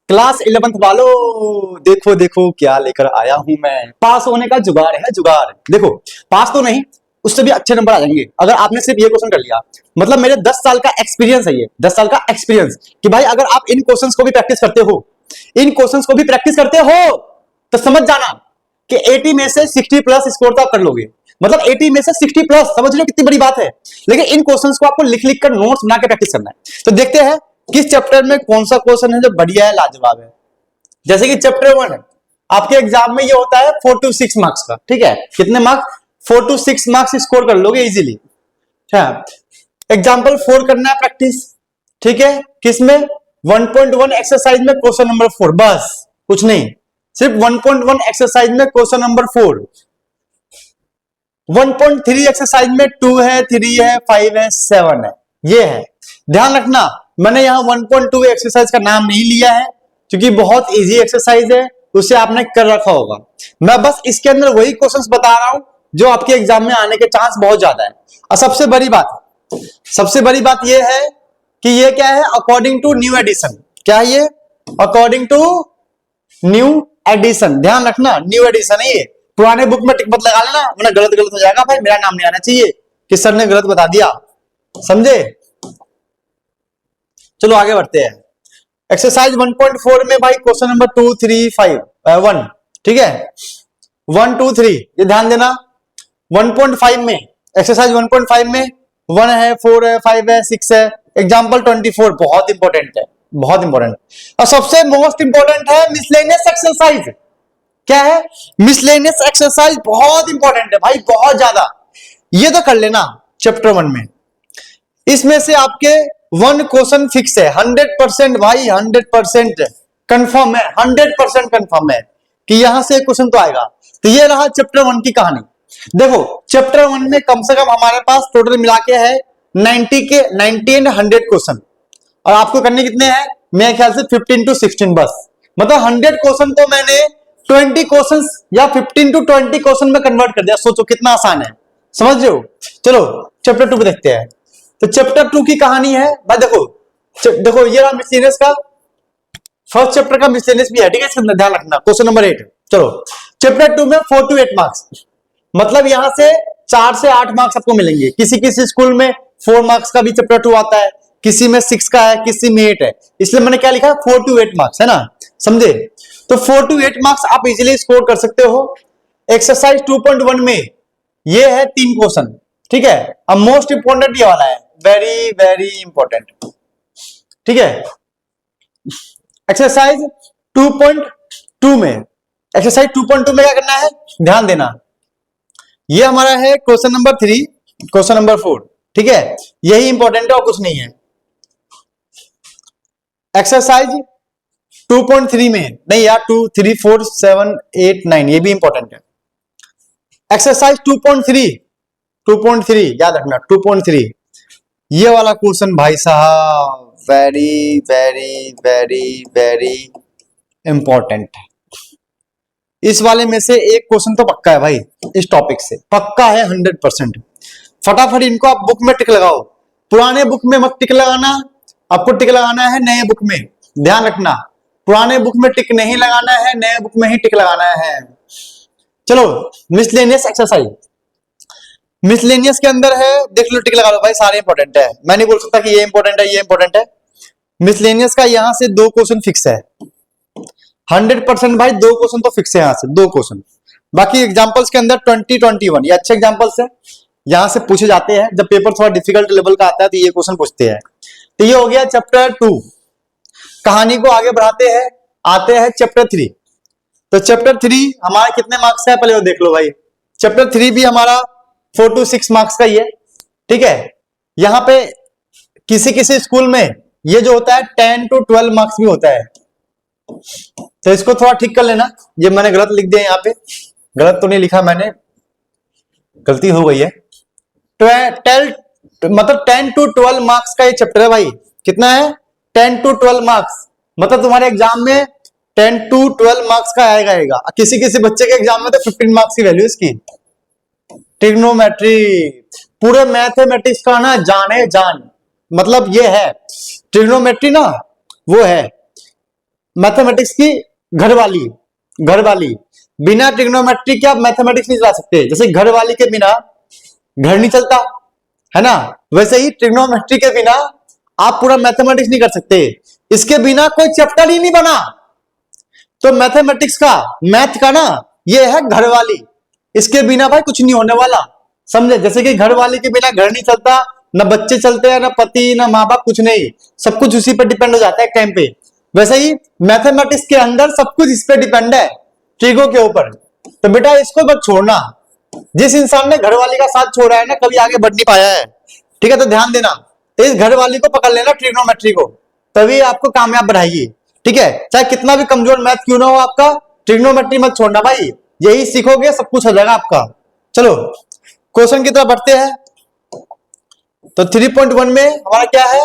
Class 11th वालों, देखो देखो क्या लेकर आया हूं मैं। पास होने का जुगाड़ है जुगाड़। देखो, पास तो नहीं, उससे भी अच्छे नंबर आ जाएंगे अगर आपने सिर्फ ये क्वेश्चन कर लिया। मतलब मेरे 10 साल का एक्सपीरियंस है, ये 10 साल का एक्सपीरियंस कि भाई अगर आप इन क्वेश्चंस को भी प्रैक्टिस करते हो, इन क्वेश्चंस को भी प्रैक्टिस करते हो, तो समझ जाना कि 80 में से 60 प्लस स्कोर तो आप कर लोगे। मतलब 80 में से 60 प्लस, समझ लो कितनी बड़ी बात है। लेकिन इन क्वेश्चंस को आपको लिख लिख कर नोट्स बना के प्रैक्टिस करना है। तो देखते हैं किस चैप्टर में कौन सा क्वेश्चन है जो बढ़िया है, लाजवाब है। जैसे कि चैप्टर 1 है, आपके एग्जाम में ये होता है 4 to 6 मार्क्स का। ठीक है, कितने मार्क्स? 4 to 6 मार्क्स स्कोर कर लोगे इजीली। एग्जाम्पल 4 करना है प्रैक्टिस। ठीक है, किसमें? 1.1 एक्सरसाइज में क्वेश्चन नंबर 4, बस कुछ नहीं, सिर्फ 1.1 एक्सरसाइज में क्वेश्चन नंबर 4। 1.3 एक्सरसाइज में 2 है, 3 है, 5 है, 7 है, ये है। ध्यान रखना, मैंने यहां 1.2 एक्सरसाइज का नाम नहीं लिया है क्योंकि बहुत इजी एक्सरसाइज है, उसे आपने कर रखा होगा। मैं बस इसके अंदर वही क्वेश्चंस बता रहा हूं जो आपके एग्जाम में आने के चांस बहुत ज्यादा है। और सबसे बड़ी बात यह है कि ये क्या है, अकॉर्डिंग टू न्यू एडिशन। क्या है ये? According to new edition. ध्यान रखना, न्यू एडिशन है ये। पुराने बुक में टिक मत लगा लेना, वरना गलत हो जाएगा। भाई मेरा नाम नहीं आना चाहिए कि सर ने गलत बता दिया, समझे? चलो आगे बढ़ते हैं। एक्सरसाइज 1.4 में भाई क्वेश्चन नंबर 2, 3, 5, 1। ठीक है, 1, 2, 3 ये ध्यान देना। 1.5 में, एक्सरसाइज 1.5 में 1 है, 4 है, 5 है, 6 है। एग्जाम्पल 24 बहुत इंपॉर्टेंट है, बहुत इंपॉर्टेंट। और सबसे मोस्ट इंपॉर्टेंट है मिसलेनियस एक्सरसाइज। क्या है? मिसलेनियस एक्सरसाइज बहुत इंपॉर्टेंट है भाई, बहुत ज्यादा। ये तो कर लेना चैप्टर 1 में। इसमें से आपके 1 क्वेश्चन फिक्स है 100% भाई, 100% कंफर्म है, 100% कंफर्म है कि यहां से क्वेश्चन तो आएगा। तो ये रहा चैप्टर 1 की कहानी। देखो, चैप्टर 1 में कम से कम हमारे पास टोटल मिला के है 90 एंड 100 क्वेश्चन। और आपको करने कितने हैं? मेरे ख्याल से 15 to 16 बस। मतलब 100 क्वेश्चन तो मैंने 20 क्वेश्चन या 15 to 20 क्वेश्चन में कन्वर्ट कर दिया। सोचो कितना आसान है, समझ रहे हो? चलो चैप्टर 2 पे देखते हैं। तो चैप्टर 2 की कहानी है भाई, देखो ये रहा मिसलेनियस का, फर्स्ट चैप्टर का मिसलेनियस भी है। ठीक है, इसके अंदर ध्यान रखना। क्वेश्चन नंबर 8, चलो चैप्टर 2 में 4 to 8 मार्क्स, मतलब यहां से 4 से 8 मार्क्स आपको मिलेंगे। किसी किसी स्कूल में 4 मार्क्स का भी चैप्टर 2 आता है, किसी में 6 का है, किसी में 8 है। इसलिए मैंने क्या लिखा? 4 to 8 मार्क्स, है ना, समझे? तो 4 to 8 मार्क्स आप इजीली स्कोर कर सकते हो। एक्सरसाइज 2.1 में ये है 3 क्वेश्चन। ठीक है, अब मोस्ट इंपोर्टेंट ये वाला है, वेरी वेरी इंपॉर्टेंट। ठीक है, एक्सरसाइज 2.2 में, एक्सरसाइज 2.2 में क्या करना है, ध्यान देना। ये हमारा है क्वेश्चन नंबर 3, क्वेश्चन नंबर 4। ठीक है, यही इंपॉर्टेंट है और कुछ नहीं है। एक्सरसाइज 2.3 में नहीं यार, 2, 3, 4, 7, 8, 9 ये भी इंपॉर्टेंट है। एक्सरसाइज 2.3 याद रखना, 2.3 ये वाला क्वेश्चन भाई साहब very very very very important है। इस वाले में से एक क्वेश्चन तो पक्का है भाई, इस टॉपिक से पक्का है 100%। फटाफट इनको आप बुक में टिक लगाओ। पुराने बुक में मत टिक लगाना, आपको टिक लगाना है नए बुक में। ध्यान रखना, पुराने बुक में टिक नहीं लगाना है, नए बुक में ही टिक लगाना है। चलो मिसलेनियस एक्सरसाइज, मिसलेनियस के अंदर है, देख लो टिक लगा लो भाई, सारे इंपॉर्टेंट है। मैं नहीं बोल सकता कि ये इंपॉर्टेंट है, ये इंपॉर्टेंट है। मिसलेनियस का यहां से 2 क्वेश्चन फिक्स है 100% भाई, 2 क्वेश्चन तो फिक्स है यहां से, 2 क्वेश्चन। बाकी एग्जांपल्स के अंदर 20, 21 ये अच्छे एग्जांपल्स है, यहां से पूछे जाते हैं। जब पेपर थोड़ा डिफिकल्ट लेवल का आता है तो ये क्वेश्चन पूछते हैं। तो ये हो गया चैप्टर 2। कहानी को आगे बढ़ाते हैं, आते हैं चैप्टर 3। तो चैप्टर 3 हमारा कितने मार्क्स का है पहले वो देख लो भाई। चैप्टर 3 भी हमारा 4 to 6 मार्क्स का ही है। ठीक है, यहां पे किसी किसी स्कूल में ये जो होता है 10 to 12 मार्क्स भी होता है। तो इसको थोड़ा ठीक कर लेना, ये मैंने गलत लिख दिया यहाँ पे, गलत तो नहीं लिखा मैंने, गलती हो गई है। 10 to 12 मार्क्स का ये चैप्टर है भाई। कितना है? 10 to 12 मार्क्स, मतलब तुम्हारे एग्जाम में 10 to 12 मार्क्स का आएगा। किसी किसी बच्चे के एग्जाम में तो 15 मार्क्स की वैल्यू इसकी। ट्रिग्नोमेट्री, पूरे मैथमेटिक्स का ना जाने जान, मतलब ये है ट्रिग्नोमेट्री ना, वो है मैथमेटिक्स की घर वाली बिना ट्रिग्नोमेट्री के आप मैथमेटिक्स नहीं चला सकते। जैसे घर वाली के बिना घर नहीं चलता है ना, वैसे ही ट्रिग्नोमेट्री के बिना आप पूरा मैथमेटिक्स नहीं कर सकते। इसके बिना कोई चैप्टर ही नहीं बना। तो मैथमेटिक्स का, मैथ का ना, ये है घर वाली, इसके बिना भाई कुछ नहीं होने वाला, समझे। जैसे कि घर वाली के बिना घर नहीं चलता, ना बच्चे चलते हैं, ना पति, ना माँ बाप, कुछ नहीं, सब कुछ उसी पर डिपेंड हो जाता है एक टाइम पे। वैसे ही मैथमेटिक्स के अंदर सब कुछ इस पे डिपेंड है, ट्रिगो के ऊपर। तो बेटा इसको मत छोड़ना। जिस इंसान ने घर वाली का साथ छोड़ा है ना, कभी आगे बढ़ नहीं पाया है, ठीक है। तो ध्यान देना, इस घर वाली को पकड़ लेना, ट्रिग्नोमेट्री को, तभी आपको कामयाब बनाएगी, ठीक है। चाहे कितना भी कमजोर मैथ क्यों ना हो आपका, ट्रिग्नोमेट्री मत छोड़ना भाई, यही सीखोगे सब कुछ हो जाएगा आपका। चलो क्वेश्चन की तरफ बढ़ते हैं। तो 3.1 में हमारा क्या है,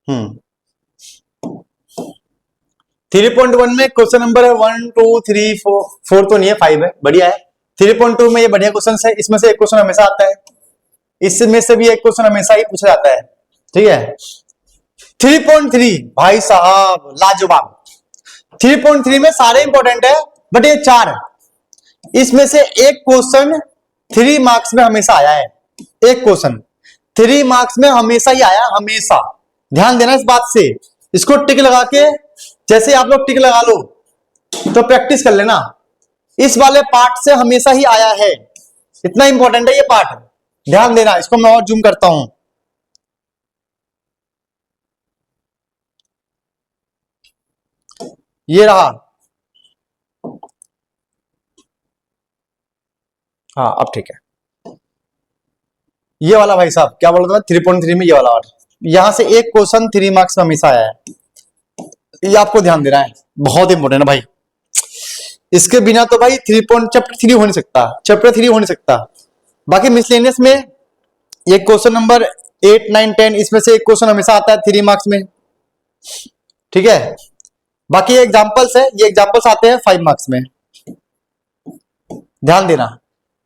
हम्म 3.1 में क्वेश्चन नंबर है 1 2 3 4 तो नहीं है, 5 है, बढ़िया है। 3.2 में ये बढ़िया क्वेश्चन है, इसमें से एक क्वेश्चन हमेशा आता है, इसमें से भी एक क्वेश्चन हमेशा ही पूछा जाता है, ठीक है। 3.3 भाई साहब लाजवाब। 3.3 में सारे इंपॉर्टेंट है, बट ये 4, इसमें से एक क्वेश्चन 3 मार्क्स में हमेशा आया है। एक क्वेश्चन 3 मार्क्स में हमेशा ही आया, हमेशा। ध्यान देना इस बात से, इसको टिक लगा के, जैसे आप लोग टिक लगा लो तो प्रैक्टिस कर लेना। इस वाले पार्ट से हमेशा ही आया है, इतना इंपॉर्टेंट है ये पार्ट, ध्यान देना। इसको मैं और जूम करता हूं, ये रहा, हाँ अब ठीक है। ये वाला भाई साहब क्या बोल रहा था, 3.3 में ये वाला वाला, यहां से एक क्वेश्चन 3 मार्क्स में हमेशा आया है, ये आपको ध्यान देना है, बहुत इंपॉर्टेंट है भाई। इसके बिना तो भाई चैप्टर 3 हो नहीं सकता, चैप्टर 3 हो नहीं सकता। बाकी मिसलेनियस में ये क्वेश्चन नंबर 8 9 10, इसमें से एक क्वेश्चन हमेशा आता है 3 मार्क्स में, ठीक है। बाकी ये एग्जांपल्स है, ये एग्जांपल्स आते हैं 5 मार्क्स में, ध्यान देना।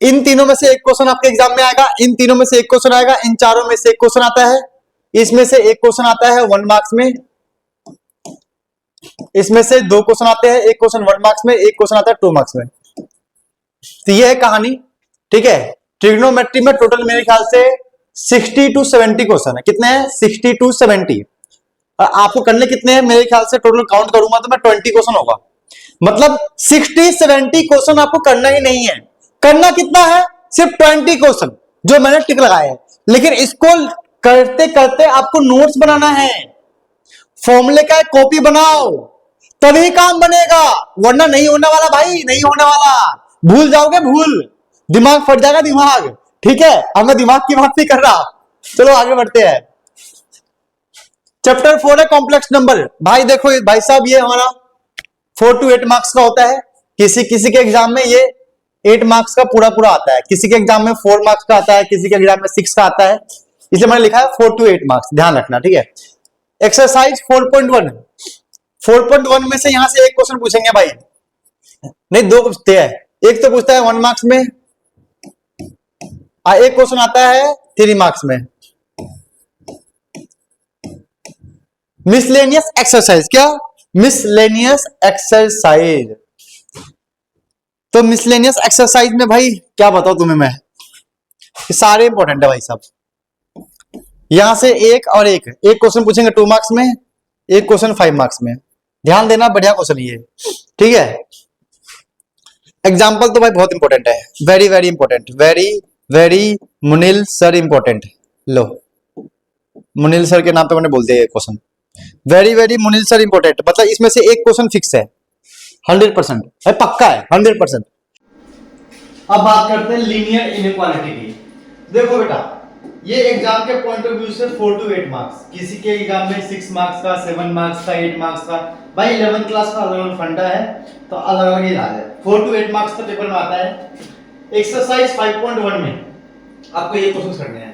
इन तीनों में से एक क्वेश्चन आपके एग्जाम में आएगा, इन तीनों में से एक क्वेश्चन आएगा, इन चारों में से एक क्वेश्चन आता है, इसमें से एक क्वेश्चन आता है 1 मार्क्स में, इसमें से 2 क्वेश्चन आते हैं, एक क्वेश्चन 1 मार्क्स में, एक क्वेश्चन आता है 2 मार्क्स में। तो ये है कहानी, ठीक है। ट्रिग्नोमेट्री में टोटल मेरे ख्याल से 60 to 70 क्वेश्चन है। कितने हैं? 60 to 70। आपको करने कितने हैं? मेरे ख्याल से टोटल काउंट करूंगा तो मैं 20 क्वेश्चन होगा, मतलब 60-70 क्वेश्चन आपको करना ही नहीं है। करना कितना है? सिर्फ 20 क्वेश्चन जो मैंने टिक लगाए हैं। लेकिन इसको करते करते आपको नोट्स बनाना है, फॉर्मूले का एक कॉपी बनाओ, तभी काम बनेगा, वरना नहीं होने वाला भाई, नहीं होने वाला। भूल जाओगे, भूल, दिमाग फट जाएगा दिमाग, ठीक है। अब मैं दिमाग की बात नहीं कर रहा। चलो आगे बढ़ते हैं। चैप्टर 4 है कॉम्प्लेक्स नंबर। भाई देखो भाई साहब, ये हमारा 4 to 8 मार्क्स का होता है। किसी किसी के एग्जाम में ये 8 मार्क्स का पूरा पूरा आता है, किसी के एग्जाम में 4 मार्क्स का आता है, किसी के एग्जाम में 6 का आता है, इसलिए मैंने लिखा है 4 to 8 मार्क्स, ध्यान रखना, ठीक है। एक्सरसाइज 4.1, 4.1 में से यहां से एक क्वेश्चन पूछेंगे भाई, नहीं 2 पूछते हैं। एक तो पूछता है 1 मार्क्स में, एक क्वेश्चन आता है 3 मार्क्स में। मिसलेनियस एक्सरसाइज, क्या? Miscellaneous exercise. तो मिसलेनियस एक्सरसाइज में भाई क्या बताऊं तुम्हें मैं, सारे इंपॉर्टेंट है भाई साहब। यहां से एक और एक क्वेश्चन पूछेंगे 2 मार्क्स में, एक क्वेश्चन 5 मार्क्स में, ध्यान देना, बढ़िया क्वेश्चन ये, ठीक है। एग्जाम्पल तो भाई बहुत इंपॉर्टेंट है, very very important, very very Munil sir important. लो मुनील सर के नाम पे मैंने बोल दिया ये question, very very Munil sir important, मतलब इसमें से एक क्वेश्चन फिक्स है, 100% है, पक्का है 100%। अब बात करते हैं लीनियर इनइक्वालिटी की। देखो बेटा, ये एग्जाम के पॉइंट ऑफ व्यू से 4 to 8 मार्क्स, किसी के एग्जाम में 6 मार्क्स का, 7 मार्क्स का, 8 मार्क्स का, भाई 11th क्लास का अलग अलग फंडा है, तो अलग अलग ही इलाज है। 4 to 8 मार्क्स का पेपर में आता है। एक्सरसाइज 5.1 में आपको ये क्वेश्चन करने हैं,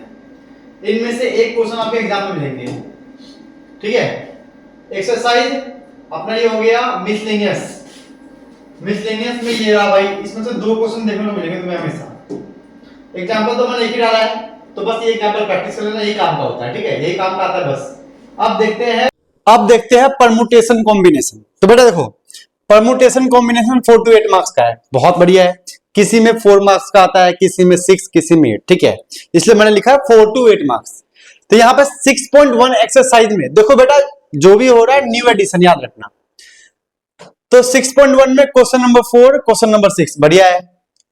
इनमें से एक क्वेश्चन आपके एग्जाम में मिलेंगे, ठीक है। एक्सरसाइज अपना ये हो गया मिसलेनियस। मिसलेनियस में ये रहा भाई, इसमें से 2 क्वेश्चन देखने को मिलेंगे तुम्हें हमेशा। एग्जाम्पल तो मैंने एक ही डाला है, तो बस ये एग्जाम्पल प्रैक्टिस कर लेना, यही काम का होता है, ठीक है, यही काम का आता है बस। अब देखते हैं परमुटेशन कॉम्बिनेशन। तो बेटा देखो, परमुटेशन कॉम्बिनेशन 4 to 8 मार्क्स का है, बहुत बढ़िया है। किसी में 4 मार्क्स का आता है, किसी में 6, किसी में 8, ठीक है, इसलिए मैंने लिखा है 4 to 8 मार्क्स। तो यहाँ पे 6.1 एक्सरसाइज में देखो बेटा, जो भी हो रहा है न्यू एडिशन याद रखना। तो 6.1 में क्वेश्चन नंबर 4, क्वेश्चन नंबर 6 बढ़िया है।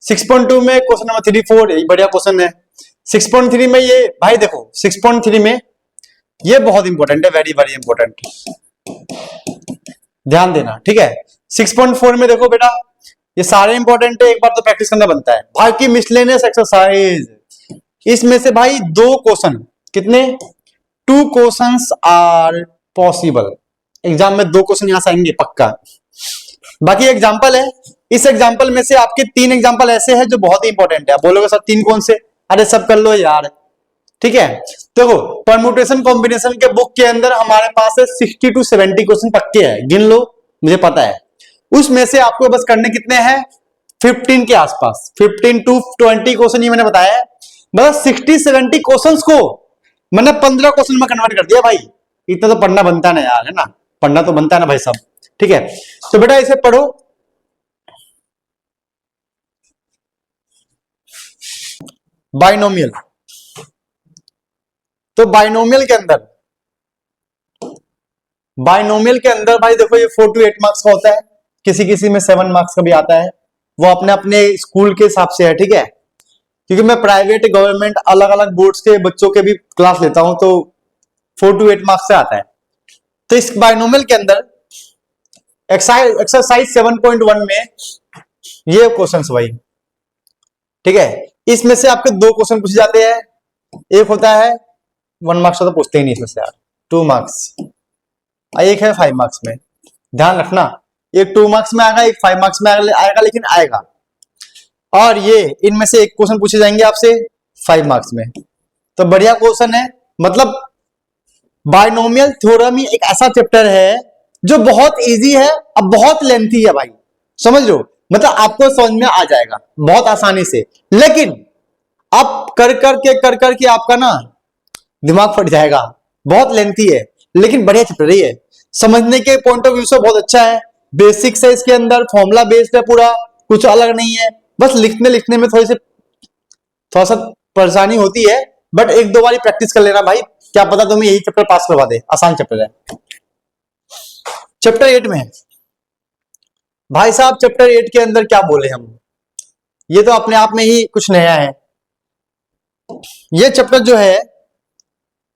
6.2 में क्वेश्चन नंबर 3, 4 यही बढ़िया क्वेश्चन है। 6.3 में ये भाई देखो, 6.3 में ये बहुत इंपॉर्टेंट है, वेरी वेरी इंपॉर्टेंट, ध्यान देना, ठीक है। 6.4 में देखो बेटा, ये सारे इंपॉर्टेंट है, एक बार तो प्रैक्टिस करना बनता है। बाकी मिसलेनियस एक्सरसाइज, इसमें से भाई 2 क्वेश्चन, कितने, 2 क्वेश्चंस आर पॉसिबल। एग्जाम में 2 क्वेश्चन यहां से आएंगे पक्का। बाकी एग्जाम्पल है, इस एग्जाम्पल में से आपके 3 एग्जाम्पल ऐसे हैं जो बहुत ही इंपॉर्टेंट है। आप बोलोगे सर 3 कौन से, अरे सब कर लो यार, ठीक है। देखो परम्यूटेशन कॉम्बिनेशन के बुक के अंदर हमारे पास है 60 to 70 क्वेश्चन पक्के हैं, गिन लो, मुझे पता है। उसमें से आपको बस करने कितने हैं, 15 के आसपास, 15 to 20 क्वेश्चन ही मैंने बताया है। बस 60-70 क्वेश्चंस को मैंने 15 क्वेश्चन में कन्वर्ट कर दिया भाई। इतना तो पढ़ना बनता है ना यार, है ना, पढ़ना तो बनता है ना भाई साहब, ठीक है। तो बेटा इसे पढ़ो, बाइनोमियल। तो बाइनोमियल के अंदर भाई देखो, ये 4 to 8 मार्क्स का होता है, किसी किसी में 7 मार्क्स का भी आता है, वो अपने अपने स्कूल के हिसाब से है, ठीक है। क्योंकि मैं प्राइवेट गवर्नमेंट अलग अलग बोर्ड्स के बच्चों के भी क्लास लेता हूं, तो 4 to 8 मार्क्स से आता है। तो इस बाइनोमियल के अंदर एक्सरसाइज 7.1 में ये क्वेश्चन भाई, ठीक है, इसमें से आपके 2 क्वेश्चन पूछे जाते हैं। एक होता है 1 मार्क्स, तो पूछते ही नहीं इसमें से यार, 2 मार्क्स, एक है 5 मार्क्स में। ध्यान रखना, एक 2 मार्क्स में आएगा, एक 5 मार्क्स में आएगा, लेकिन आएगा। और ये इनमें से एक क्वेश्चन पूछे जाएंगे आपसे 5 मार्क्स में। तो बढ़िया क्वेश्चन है। मतलब बाइनोमियल थ्योरम ही एक ऐसा चैप्टर है जो बहुत इजी है, अब बहुत लेंथी है भाई, समझ लो, मतलब आपको समझ में आ जाएगा बहुत आसानी से, लेकिन अब कर करके आपका ना दिमाग फट जाएगा। बहुत लेंथी है, लेकिन बढ़िया चैप्टर है, समझने के पॉइंट ऑफ व्यू से बहुत अच्छा है। बेसिक्स है इसके अंदर, फॉर्मूला बेस्ड है पूरा, कुछ अलग नहीं है। बस लिखने में थोड़ा सा परेशानी होती है, बट 1-2 बार प्रैक्टिस कर लेना भाई, क्या पता तुम्हें यही चैप्टर पास करवा दे। आसान चैप्टर है। चैप्टर 8 में भाई साहब, चैप्टर 8 के अंदर क्या बोले हम, ये तो अपने आप में ही कुछ नया है। ये चैप्टर जो है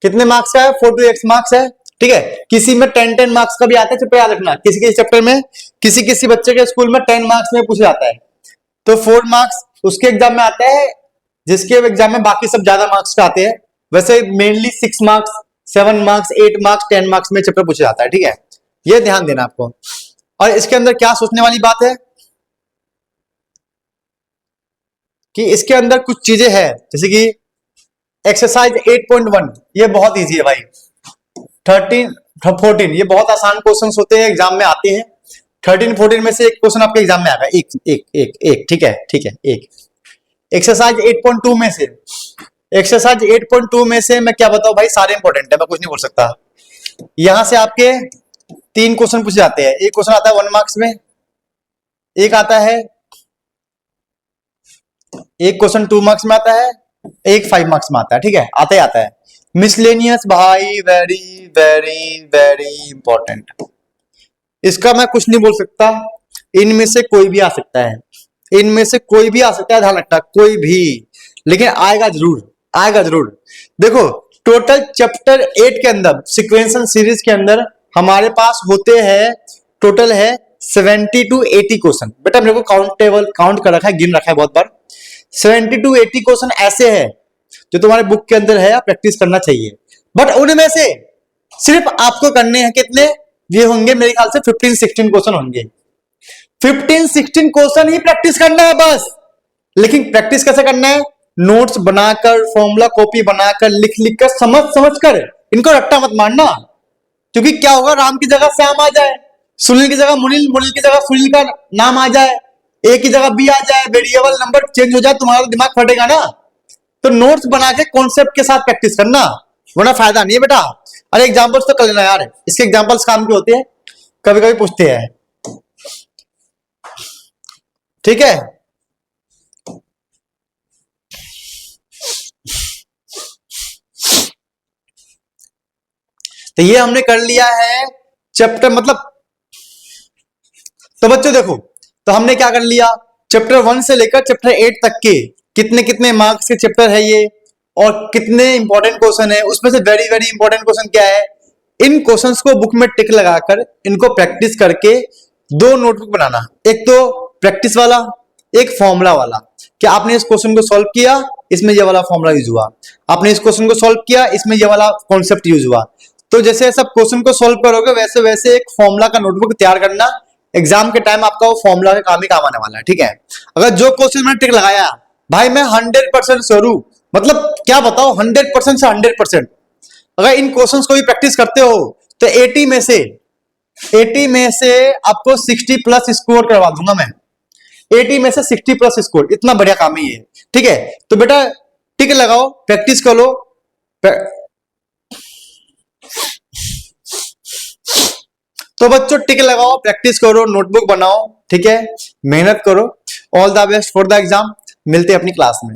कितने मार्क्स का है, 4 to 8 मार्क्स है, ठीक है। किसी में 10 मार्क्स का भी आता है चैप्टर, याद रखना। किसी चैप्टर में किसी बच्चे के स्कूल में 10 मार्क्स में पूछा जाता है, तो 4 मार्क्स उसके एग्जाम में आता है, जिसके एग्जाम में बाकी सब ज्यादा मार्क्स का आते हैं। वैसे mainly 6 marks, 7 marks, 8 marks, 10 marks में चैप्टर पूछा जाता है, ठीक है, ये ध्यान देना आपको। और इसके अंदर क्या सोचने वाली बात है कि इसके अंदर कुछ चीजें हैं, जैसे कि एक्सरसाइज 8.1 ये बहुत इजी है भाई। 14 ये बहुत आसान क्वेश्चंस होते हैं, एग्जाम में आते हैं। 13-14 में से एक क्वेश्चन आपके एग्जाम में आएगा, एक, ठीक है, एक। एक्सरसाइज 8.2 में से, एक्सरसाइज 8.2 में से मैं क्या बताऊं भाई, सारे इंपॉर्टेंट है, मैं कुछ नहीं बोल सकता। यहां से आपके 3 क्वेश्चन पूछे जाते हैं। एक क्वेश्चन आता है 1 मार्क्स में, एक आता है, एक क्वेश्चन 2 मार्क्स में आता है, एक 5 मार्क्स में आता है, ठीक है, आता ही आता है। मिसलेनियस भाई वेरी वेरी वेरी इंपॉर्टेंट, इसका मैं कुछ नहीं बोल सकता, इनमें से कोई भी आ सकता है, इनमें से कोई भी आ सकता है, ध्यान रखना, कोई भी, लेकिन आएगा जरूर, आएगा जरूर। देखो टोटल चैप्टर 8 के अंदर, सिक्वेंशन सीरीज के अंदर हमारे पास होते हैं, टोटल है 70 to 80 क्वेश्चन। बेटा मेरे को काउंट कर रखा है, गिन रखा है बहुत बार। 70 to 80 क्वेश्चन ऐसे हैं जो तुम्हारे बुक के अंदर है, प्रैक्टिस करना चाहिए। बट उनमें से सिर्फ आपको करने हैं कितने, ये होंगे मेरे ख्याल से 15-16 क्वेश्चन होंगे। 15-16 क्वेश्चन ही प्रैक्टिस करना है बस। लेकिन प्रैक्टिस कैसे करना है, नोट्स बनाकर, फॉर्मूला कॉपी बनाकर, लिख लिख कर, समझ कर, इनको रट्टा मत मारना। क्योंकि क्या होगा, राम की जगह श्याम आ जाए, सुनील की जगह मुनील, मुनील की जगह सुनील का नाम आ जाए, ए की जगह बी आ जाए, वेरिएबल नंबर चेंज हो जाए, तुम्हारा दिमाग फटेगा ना। तो नोट्स बना के कॉन्सेप्ट के साथ प्रैक्टिस करना, वरना फायदा नहीं है बेटा। अरे एग्जांपल्स तो कर लेना यार, इसके एग्जांपल्स काम के होते हैं, कभी कभी पूछते हैं, ठीक है। तो ये हमने कर लिया है चैप्टर, मतलब तो बच्चों देखो, तो हमने क्या कर लिया, चैप्टर 1 से लेकर चैप्टर 8 तक के कितने कितने मार्क्स के चैप्टर है ये, और कितने इंपॉर्टेंट क्वेश्चन है, उसमें से वेरी वेरी इंपॉर्टेंट क्वेश्चन क्या है, इन क्वेश्चंस को बुक में टिक लगाकर इनको प्रैक्टिस करके 2 नोटबुक बनाना, एक तो प्रैक्टिस वाला, एक फॉर्मूला वाला। क्या आपने इस क्वेश्चन को सॉल्व किया, इसमें ये वाला फॉर्मूला यूज हुआ, आपने इस क्वेश्चन को सॉल्व किया, इसमें ये वाला कॉन्सेप्ट यूज हुआ। तो जैसे सब क्वेश्चन को सॉल्व करोगे वैसे वैसे एक फॉर्मूला का नोटबुक तैयार करना, एग्जाम के टाइम आपका वो फॉर्मूला का काम ही काम आने वाला है, ठीक है। अगर जो क्वेश्चन मैंने टिक लगाया भाई मैं 100% श्योर हूं, मतलब क्या बताओ 100% से 100%, अगर इन क्वेश्चंस को भी प्रैक्टिस करते हो तो 80 में से आपको 60 प्लस स्कोर करवा दूंगा मैं, 80 में से 60 प्लस स्कोर, इतना बढ़िया काम ही है, ठीक है। तो बेटा टिक लगाओ, प्रैक्टिस करो, तो बच्चों टिक लगाओ, प्रैक्टिस करो, नोटबुक बनाओ, ठीक है, मेहनत करो। All the best for the exam, मिलते हैं अपनी क्लास में।